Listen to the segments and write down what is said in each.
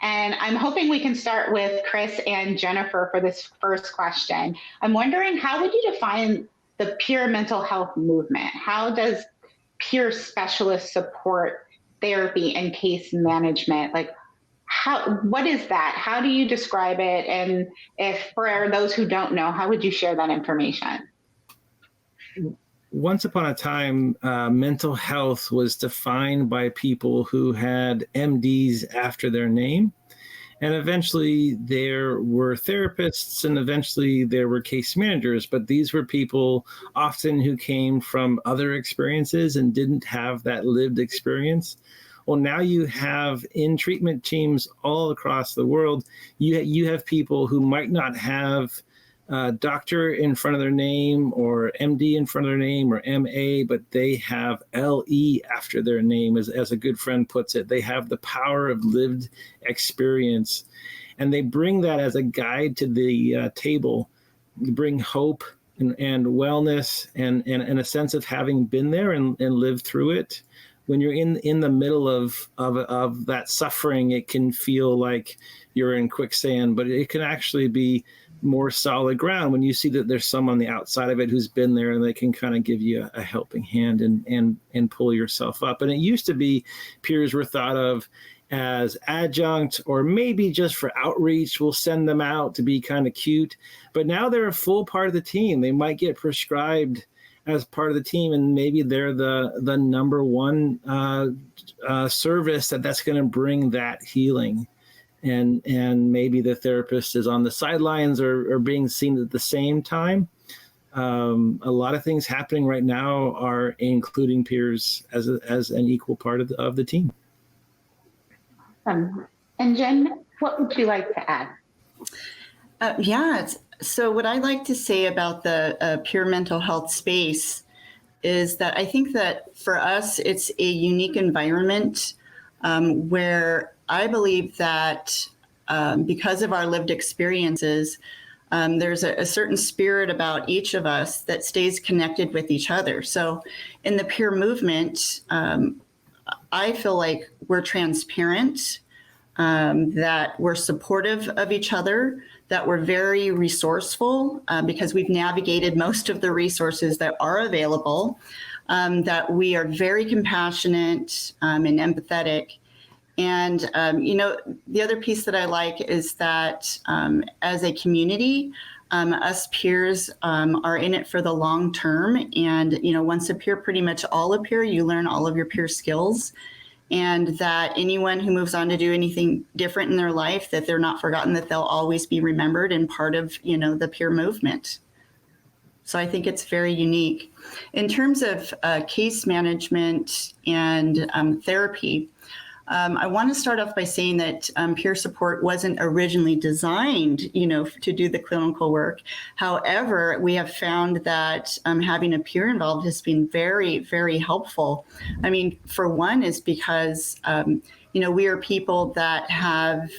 And I'm hoping we can start with Chris and Jennifer for this first question. I'm wondering, how would you define the peer mental health movement? How does peer specialist support therapy and case management? Like, what is that? How do you describe it? And if for those who don't know, how would you share that information? Once upon a time, mental health was defined by people who had MDs after their name. And eventually there were therapists, and eventually there were case managers. But these were people often who came from other experiences and didn't have that lived experience. Well, now you have in treatment teams all across the world, you have people who might not have doctor in front of their name or MD in front of their name or MA, but they have LE after their name, as a good friend puts it. They have the power of lived experience, and they bring that as a guide to the table, bring hope and wellness and a sense of having been there and lived through it. When you're in the middle of that suffering, it can feel like you're in quicksand, but it can actually be more solid ground when you see that there's someone on the outside of it who's been there, and they can kind of give you a helping hand and pull yourself up. And it used to be peers were thought of as adjunct, or maybe just for outreach, we'll send them out to be kind of cute. But now they're a full part of the team. They might get prescribed as part of the team, and maybe they're the number one service that's going to bring that healing. And maybe the therapist is on the sidelines or being seen at the same time. A lot of things happening right now are including peers as an equal part of the team. And Jen, what would you like to add? So what I like to say about the peer mental health space is that I think that for us, it's a unique environment where I believe that because of our lived experiences, there's a certain spirit about each of us that stays connected with each other. So in the peer movement, I feel like we're transparent, that we're supportive of each other, that we're very resourceful because we've navigated most of the resources that are available, that we are very compassionate and empathetic. And, the other piece that I like is that as a community, us peers are in it for the long term. And, once a peer, pretty much all a peer, you learn all of your peer skills. And that anyone who moves on to do anything different in their life, that they're not forgotten, that they'll always be remembered and part of, the peer movement. So I think it's very unique. In terms of case management and therapy, I want to start off by saying that peer support wasn't originally designed, to do the clinical work. However, we have found that having a peer involved has been very, very helpful. I mean, for one is because, we are people that have,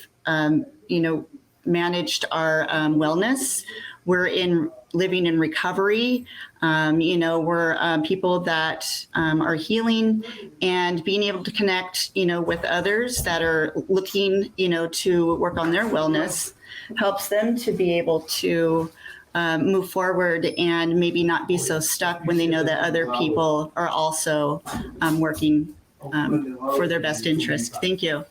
managed our wellness. We're living in recovery. We're people that are healing, and being able to connect, with others that are looking, to work on their wellness helps them to be able to move forward and maybe not be so stuck when they know that other people are also working for their best interest. Thank you.